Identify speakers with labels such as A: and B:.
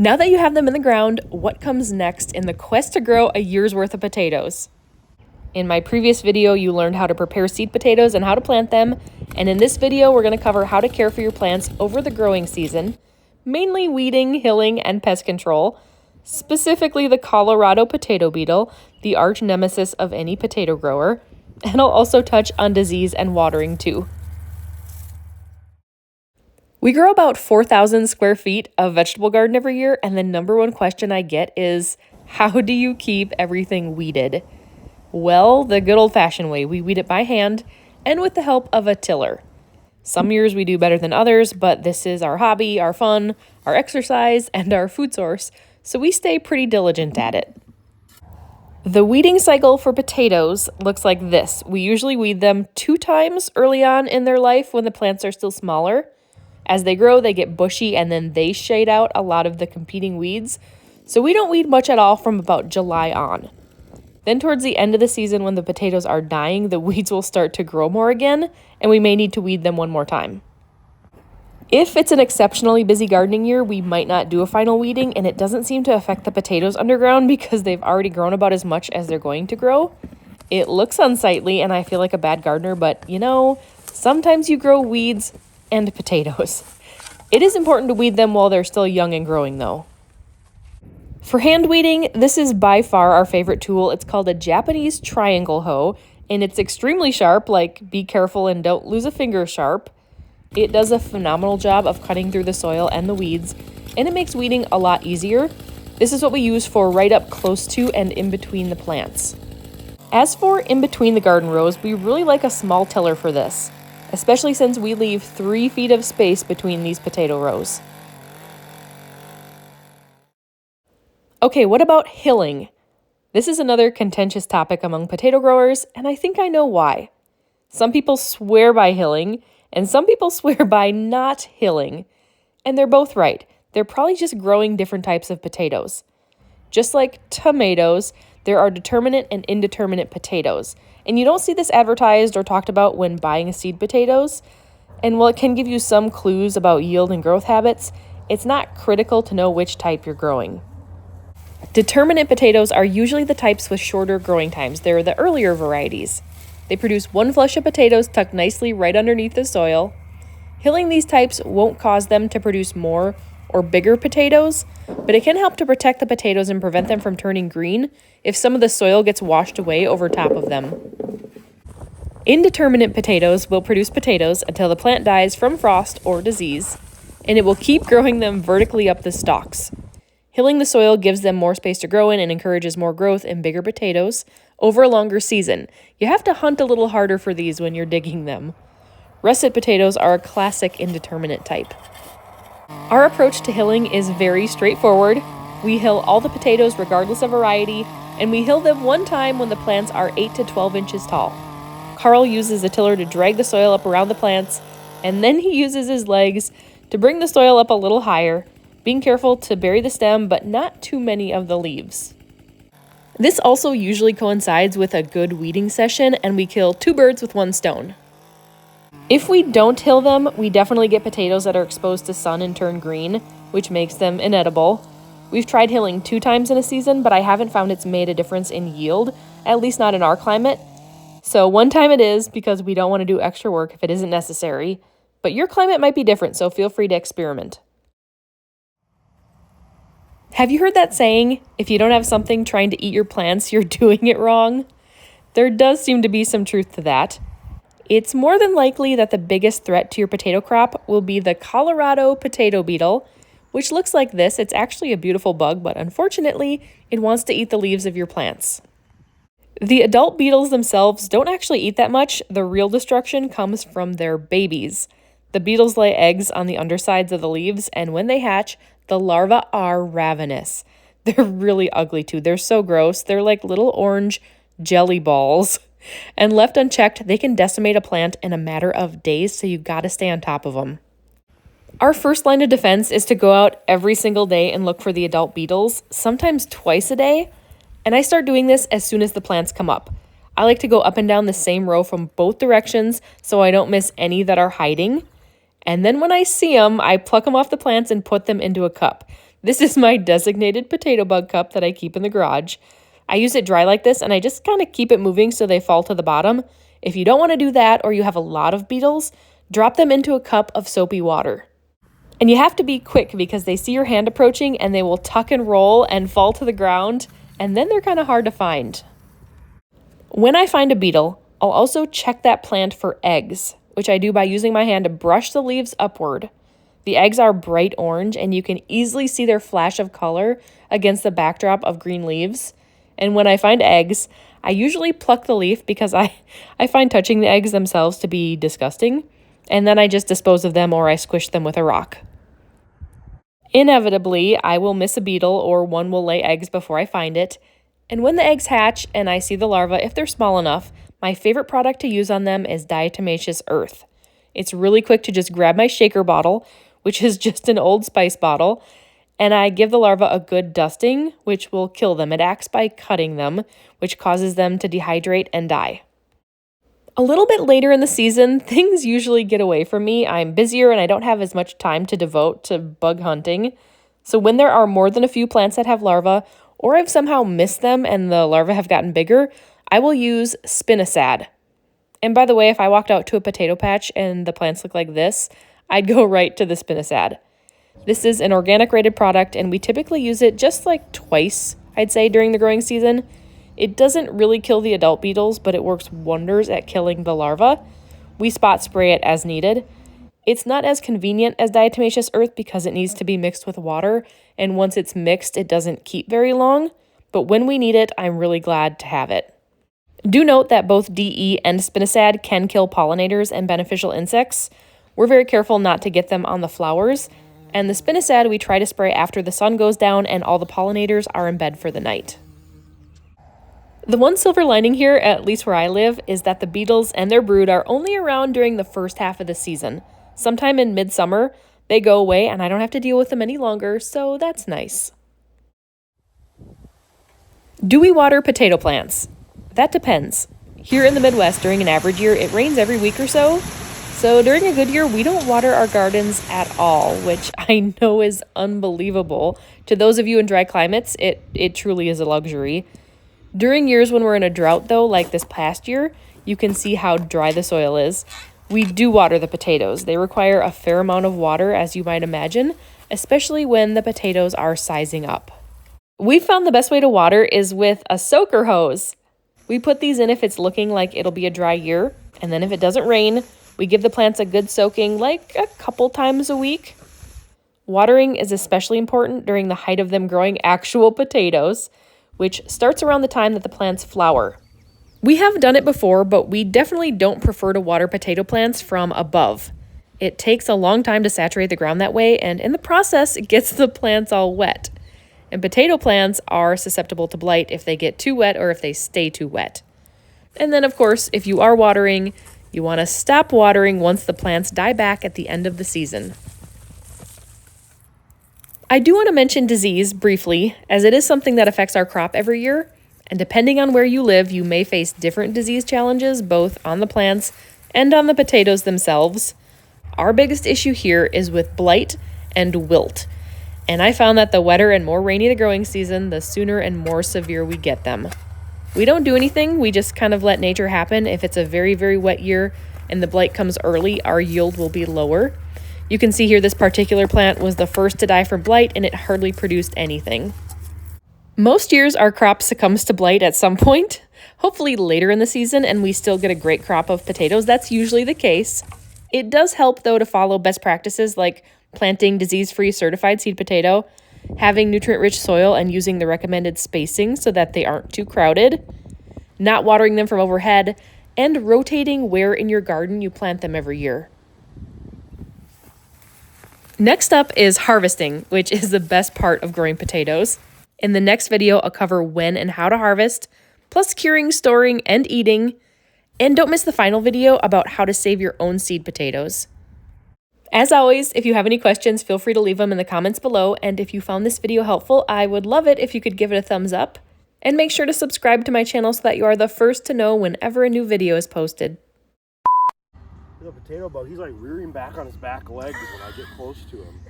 A: Now that you have them in the ground, what comes next in the quest to grow a year's worth of potatoes? In my previous video, you learned how to prepare seed potatoes and how to plant them. And in this video, we're going to cover how to care for your plants over the growing season, mainly weeding, hilling, and pest control, specifically the Colorado potato beetle, the arch nemesis of any potato grower. And I'll also touch on disease and watering too. We grow about 4,000 square feet of vegetable garden every year, and the number one question I get is, how do you keep everything weeded? Well, the good old-fashioned way. We weed it by hand and with the help of a tiller. Some years we do better than others, but this is our hobby, our fun, our exercise, and our food source, so we stay pretty diligent at it. The weeding cycle for potatoes looks like this. We usually weed them 2 times early on in their life when the plants are still smaller. As they grow, they get bushy and then they shade out a lot of the competing weeds, so we don't weed much at all from about July on. Then towards the end of the season when the potatoes are dying, the weeds will start to grow more again, and we may need to weed them one more time. If it's an exceptionally busy gardening year, we might not do a final weeding, and it doesn't seem to affect the potatoes underground because they've already grown about as much as they're going to grow. It looks unsightly, and I feel like a bad gardener, but you know, sometimes you grow weeds and potatoes. It is important to weed them while they're still young and growing though. For hand weeding, this is by far our favorite tool. It's called a Japanese triangle hoe, and it's extremely sharp, like be careful and don't lose a finger sharp. It does a phenomenal job of cutting through the soil and the weeds, and it makes weeding a lot easier. This is what we use for right up close to and in between the plants. As for in between the garden rows, we really like a small tiller for this, especially since we leave 3 feet of space between these potato rows. Okay, what about hilling? This is another contentious topic among potato growers, and I think I know why. Some people swear by hilling, and some people swear by not hilling. And they're both right. They're probably just growing different types of potatoes. Just like tomatoes, there are determinate and indeterminate potatoes. And you don't see this advertised or talked about when buying seed potatoes. And while it can give you some clues about yield and growth habits, it's not critical to know which type you're growing. Determinate potatoes are usually the types with shorter growing times. They're the earlier varieties. They produce 1 flush of potatoes tucked nicely right underneath the soil. Hilling these types won't cause them to produce more or bigger potatoes, but it can help to protect the potatoes and prevent them from turning green if some of the soil gets washed away over top of them. Indeterminate potatoes will produce potatoes until the plant dies from frost or disease, and it will keep growing them vertically up the stalks. Hilling the soil gives them more space to grow in and encourages more growth in bigger potatoes over a longer season. You have to hunt a little harder for these when you're digging them. Russet potatoes are a classic indeterminate type. Our approach to hilling is very straightforward. We hill all the potatoes regardless of variety, and we hill them 1 time when the plants are 8 to 12 inches tall. Carl uses a tiller to drag the soil up around the plants, and then he uses his legs to bring the soil up a little higher, being careful to bury the stem but not too many of the leaves. This also usually coincides with a good weeding session, and we kill 2 birds with 1 stone. If we don't hill them, we definitely get potatoes that are exposed to sun and turn green, which makes them inedible. We've tried hilling 2 times in a season, but I haven't found it's made a difference in yield, at least not in our climate. So 1 time it is, because we don't want to do extra work if it isn't necessary. But your climate might be different, so feel free to experiment. Have you heard that saying, if you don't have something trying to eat your plants, you're doing it wrong? There does seem to be some truth to that. It's more than likely that the biggest threat to your potato crop will be the Colorado potato beetle, which looks like this. It's actually a beautiful bug, but unfortunately, it wants to eat the leaves of your plants. The adult beetles themselves don't actually eat that much. The real destruction comes from their babies. The beetles lay eggs on the undersides of the leaves, and when they hatch, the larvae are ravenous. They're really ugly too. They're so gross. They're like little orange jelly balls. And left unchecked, they can decimate a plant in a matter of days, so you gotta stay on top of them. Our first line of defense is to go out every single day and look for the adult beetles, sometimes twice a day. And I start doing this as soon as the plants come up. I like to go up and down the same row from both directions so I don't miss any that are hiding. And then when I see them, I pluck them off the plants and put them into a cup. This is my designated potato bug cup that I keep in the garage. I use it dry like this, and I just kind of keep it moving so they fall to the bottom. If you don't want to do that, or you have a lot of beetles, drop them into a cup of soapy water. And you have to be quick because they see your hand approaching and they will tuck and roll and fall to the ground, and then they're kind of hard to find. When I find a beetle, I'll also check that plant for eggs, which I do by using my hand to brush the leaves upward. The eggs are bright orange, and you can easily see their flash of color against the backdrop of green leaves. And when I find eggs, I usually pluck the leaf because I find touching the eggs themselves to be disgusting, and then I just dispose of them or I squish them with a rock. Inevitably, I will miss a beetle or one will lay eggs before I find it. And when the eggs hatch and I see the larvae, if they're small enough, my favorite product to use on them is Diatomaceous Earth. It's really quick to just grab my shaker bottle, which is just an Old Spice bottle, and I give the larvae a good dusting, which will kill them. It acts by cutting them, which causes them to dehydrate and die. A little bit later in the season, things usually get away from me. I'm busier and I don't have as much time to devote to bug hunting. So when there are more than a few plants that have larvae, or I've somehow missed them and the larvae have gotten bigger, I will use Spinosad. And by the way, if I walked out to a potato patch and the plants look like this, I'd go right to the Spinosad. This is an organic rated product, and we typically use it just like twice, I'd say, during the growing season. It doesn't really kill the adult beetles, but it works wonders at killing the larvae. We spot spray it as needed. It's not as convenient as Diatomaceous Earth because it needs to be mixed with water, and once it's mixed, it doesn't keep very long. But when we need it, I'm really glad to have it. Do note that both DE and Spinosad can kill pollinators and beneficial insects. We're very careful not to get them on the flowers, and the Spinosad we try to spray after the sun goes down and all the pollinators are in bed for the night. The one silver lining here, at least where I live, is that the beetles and their brood are only around during the first half of the season. Sometime in midsummer, they go away and I don't have to deal with them any longer, so that's nice. Do we water potato plants? That depends. Here in the Midwest, during an average year, it rains every week or so. So during a good year, we don't water our gardens at all, which I know is unbelievable. To those of you in dry climates, it truly is a luxury. During years when we're in a drought, though, like this past year, you can see how dry the soil is. We do water the potatoes. They require a fair amount of water, as you might imagine, especially when the potatoes are sizing up. We found the best way to water is with a soaker hose. We put these in if it's looking like it'll be a dry year, and then if it doesn't rain, we give the plants a good soaking like a couple times a week. Watering is especially important during the height of them growing actual potatoes, which starts around the time that the plants flower. We have done it before, but we definitely don't prefer to water potato plants from above. It takes a long time to saturate the ground that way, and in the process, it gets the plants all wet. And potato plants are susceptible to blight if they get too wet or if they stay too wet. And then, of course, if you are watering, you want to stop watering once the plants die back at the end of the season. I do want to mention disease briefly, as it is something that affects our crop every year, and depending on where you live, you may face different disease challenges, both on the plants and on the potatoes themselves. Our biggest issue here is with blight and wilt, and I found that the wetter and more rainy the growing season, the sooner and more severe we get them. We don't do anything, we just kind of let nature happen. If it's a very, very wet year and the blight comes early, our yield will be lower. You can see here this particular plant was the first to die from blight and it hardly produced anything. Most years our crop succumbs to blight at some point, hopefully later in the season, and we still get a great crop of potatoes. That's usually the case. It does help though to follow best practices like planting disease-free certified seed potato, having nutrient-rich soil and using the recommended spacing so that they aren't too crowded, not watering them from overhead, and rotating where in your garden you plant them every year. Next up is harvesting, which is the best part of growing potatoes. In the next video, I'll cover when and how to harvest, plus curing, storing, and eating. And don't miss the final video about how to save your own seed potatoes. As always, if you have any questions, feel free to leave them in the comments below. And if you found this video helpful, I would love it if you could give it a thumbs up. And make sure to subscribe to my channel so that you are the first to know whenever a new video is posted.
B: The potato bug, he's like rearing back on his back legs when I get close to him.